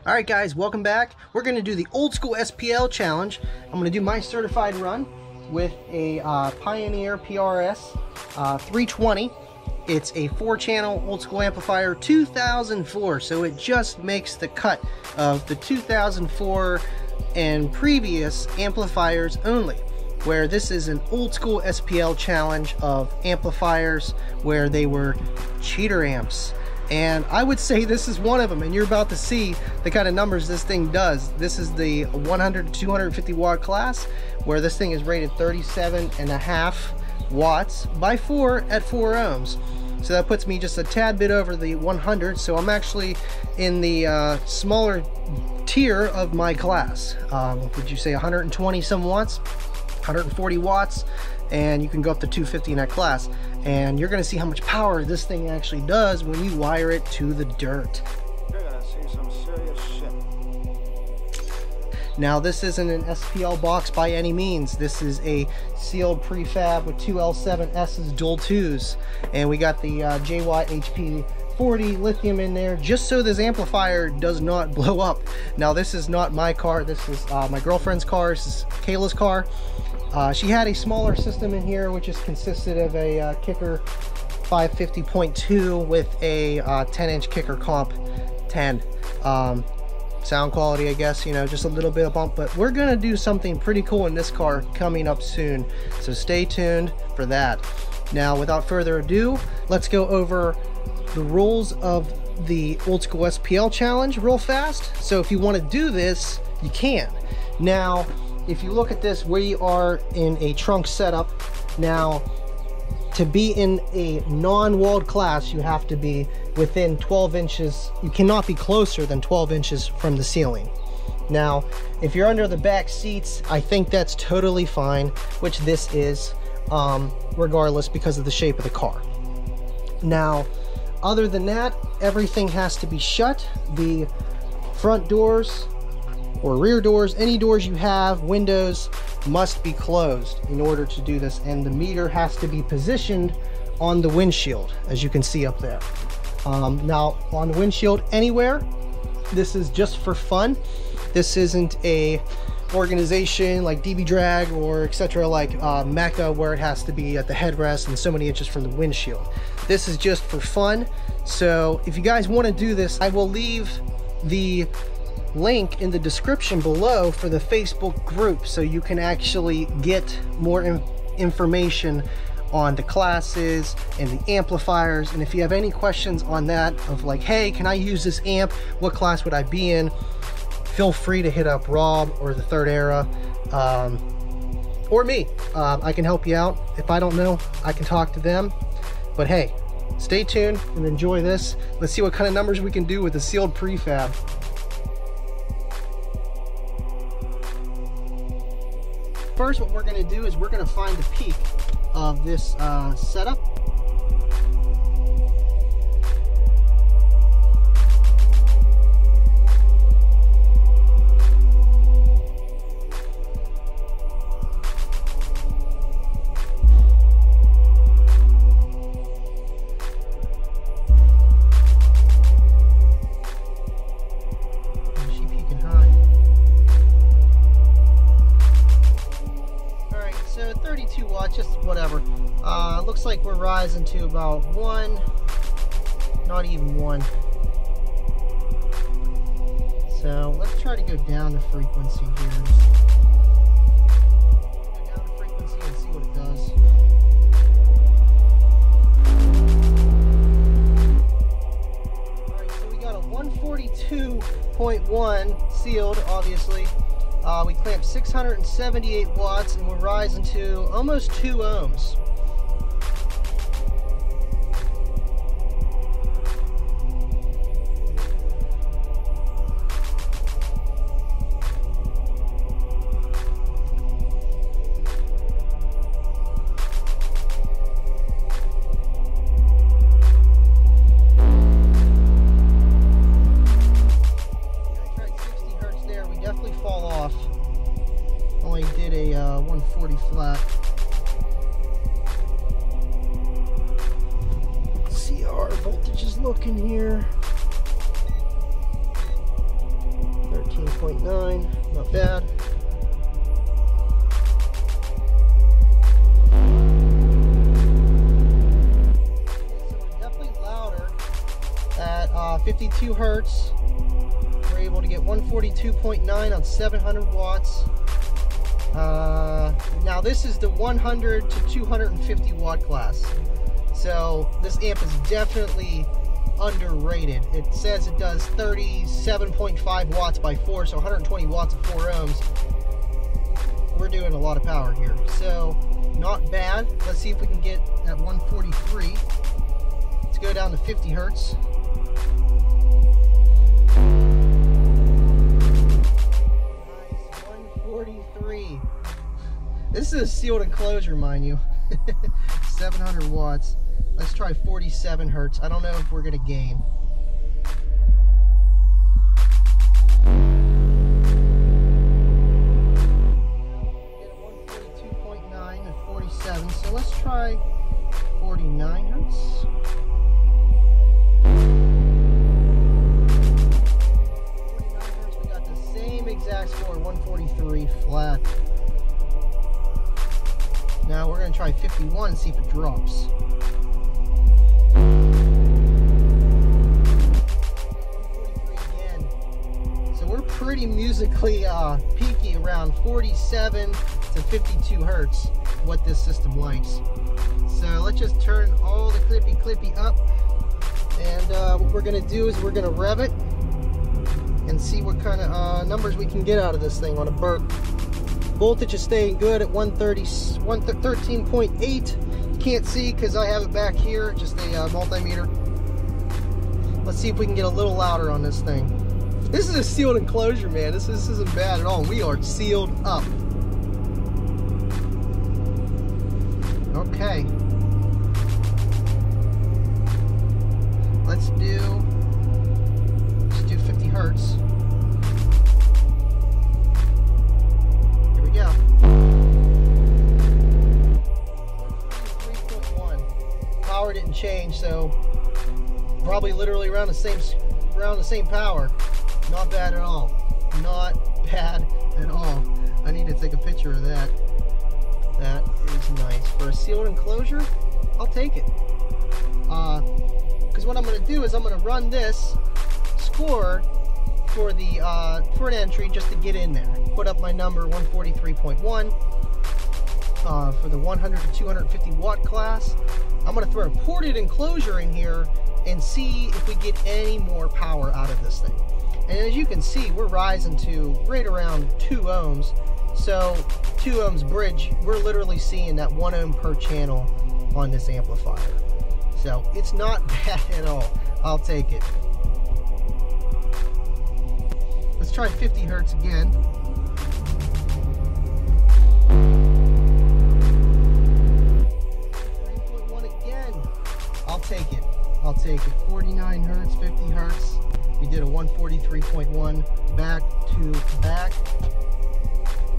Alright guys, welcome back. We're going to do the old school SPL challenge. I'm going to do my certified run with a Pioneer PRS 320. It's a 4-channel old school amplifier 2004, so it just makes the cut of the 2004 and previous amplifiers only, where this is an old school SPL challenge of amplifiers where they were cheater amps. And I would say this is one of them, and you're about to see the kind of numbers this thing does. This is the 100 to 250 watt class, where this thing is rated 37.5 watts by 4 at 4 ohms. So that puts me just a tad bit over the 100, so I'm actually in the smaller tier of my class. Would you say 120 some watts, 140 watts, and you can go up to 250 in that class. And you're going to see how much power this thing actually does when you wire it to the dirt. You're going to see some serious shit. Now this isn't an SPL box by any means. This is a sealed prefab with two L7S's dual 2s. And we got the JYHP40 lithium in there just so this amplifier does not blow up. Now this is not my car. This is my girlfriend's car. This is Kayla's car. She had a smaller system in here, which is consisted of a kicker 550.2 with a 10-inch kicker comp 10. Sound quality, I guess, you know, just a little bit of bump, but we're gonna do something pretty cool in this car coming up soon, so stay tuned for that. Now, without further ado, let's go over the rules of the old school SPL challenge real fast. So if you want to do this, you can. Now, if you look at this, we are in a trunk setup. Now, to be in a non-walled class, you have to be within 12 inches. You cannot be closer than 12 inches from the ceiling. Now, if you're under the back seats, I think that's totally fine, which this is, regardless, because of the shape of the car. Now, other than that, everything has to be shut. The front doors or rear doors, any doors you have, windows, must be closed in order to do this, and the meter has to be positioned on the windshield, as you can see up there. Now, on the windshield anywhere, this is just for fun. This isn't a organization like DB Drag or etc. like Mecca, where it has to be at the headrest and so many inches from the windshield. This is just for fun. So if you guys want to do this, I will leave the link in the description below for the Facebook group, so you can actually get more information on the classes and the amplifiers. And if you have any questions on that, of like, hey, can I use this amp, what class would I be in, feel free to hit up Rob or the Third Era, or me. I can help you out. If I don't know, I can talk to them. But hey, stay tuned and enjoy this. Let's see what kind of numbers we can do with the sealed prefab. First, what we're going to do is we're going to find the peak of this setup. So 32 watts, just whatever. Looks like we're rising to about 1, not even 1. So let's try to go down the frequency here. Go down the frequency and see what it does. Alright, so we got a 142.1 sealed, obviously. We clamped 678 watts and we're rising to almost 2 ohms. Only did a 140 flat. Let's see how our voltage is looking here. 42.9, not bad. So we're definitely louder at 52 hertz. We're able to get 142.9 on 700 watts. Now this is the 100 to 250 watt class. So this amp is definitely underrated. It says it does 37.5 watts by 4, so 120 watts of 4 ohms. We're doing a lot of power here, so not bad. Let's see if we can get at 143. Let's go down to 50 hertz. Nice, 143. This is a sealed enclosure, mind you. 700 watts. Let's try 47 hertz. I don't know if we're going to gain. Get 142.9 and 47. So let's try 49 hertz. 49 hertz. We got the same exact score, 143 flat. Now we're going to try 51, see if it drops. 143 again. So we're pretty musically peaky around 47 to 52 hertz, what this system likes. So let's just turn all the clippy up. And what we're going to do is we're going to rev it and see what kind of numbers we can get out of this thing on a burp. Voltage is staying good at 113.8. Can't see because I have it back here, just a multimeter. Let's see if we can get a little louder on this thing. This is a sealed enclosure, man. This isn't bad at all. We are sealed up. Okay. Let's do 50 hertz. Here we go. 3.1. Power didn't change, so probably literally around the same power. Not bad at all. Not bad at all. I need to take a picture of that. That is nice. For a sealed enclosure, I'll take it. Because what I'm going to do is I'm going to run this score for the for an entry just to get in there. Put up my number 143.1 for the 100 to 250 watt class. I'm going to throw a ported enclosure in here and see if we get any more power out of this thing. And as you can see, we're rising to right around 2 ohms. So 2 ohms bridge, we're literally seeing that 1 ohm per channel on this amplifier. So it's not bad at all. I'll take it. Let's try 50 hertz again. 3.1 again. I'll take it. I'll take it. 49 hertz, 50 hertz. We did a 143.1 back to back.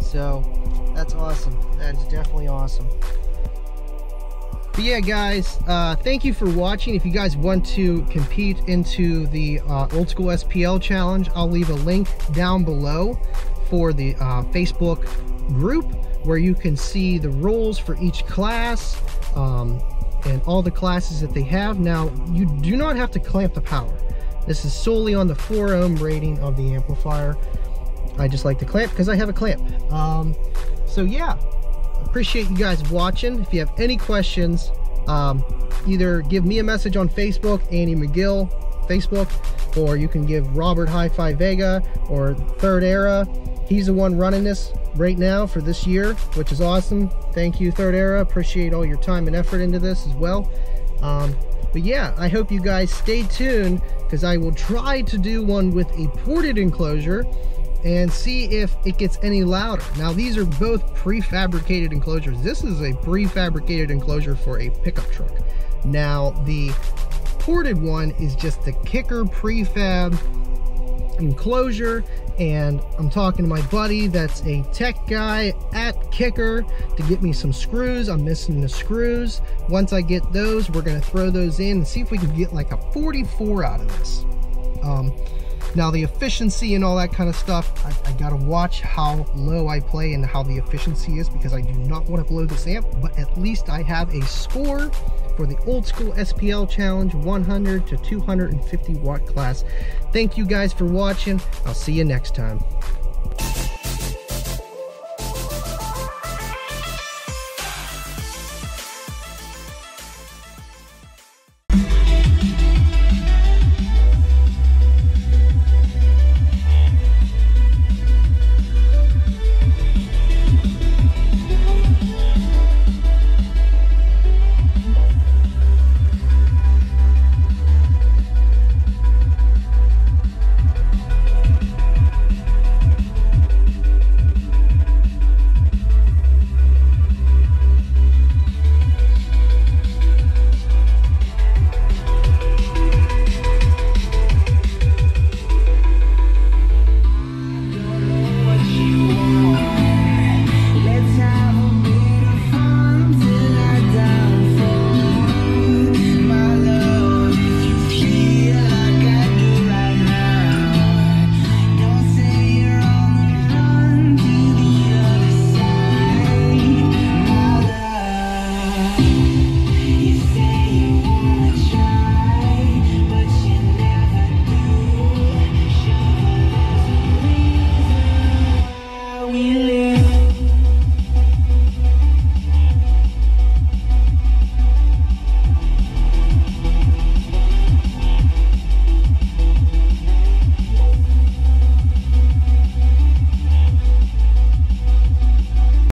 So that's awesome. That is definitely awesome. But yeah, guys, thank you for watching. If you guys want to compete into the Old School SPL challenge, I'll leave a link down below for the Facebook group where you can see the rules for each class and all the classes that they have. Now, you do not have to clamp the power. This is solely on the 4 ohm rating of the amplifier. I just like to clamp because I have a clamp. So yeah, appreciate you guys watching. If you have any questions, either give me a message on Facebook, Andy McGill Facebook, or you can give Robert Hi-Fi Vega or Third Era. He's the one running this right now for this year, which is awesome. Thank you, Third Era. Appreciate all your time and effort into this as well. But yeah, I hope you guys stay tuned because I will try to do one with a ported enclosure and see if it gets any louder. Now, these are both prefabricated enclosures. This is a prefabricated enclosure for a pickup truck. Now, the ported one is just the kicker prefab enclosure, and I'm talking to my buddy that's a tech guy at Kicker to get me some screws. I'm missing the screws. Once I get those, we're gonna throw those in and see if we can get like a 44 out of this. Now the efficiency and all that kind of stuff, I gotta watch how low I play and how the efficiency is, because I do not want to blow this amp, but at least I have a score for the Old School SPL Challenge 100 to 250 watt class. Thank you guys for watching. I'll see you next time.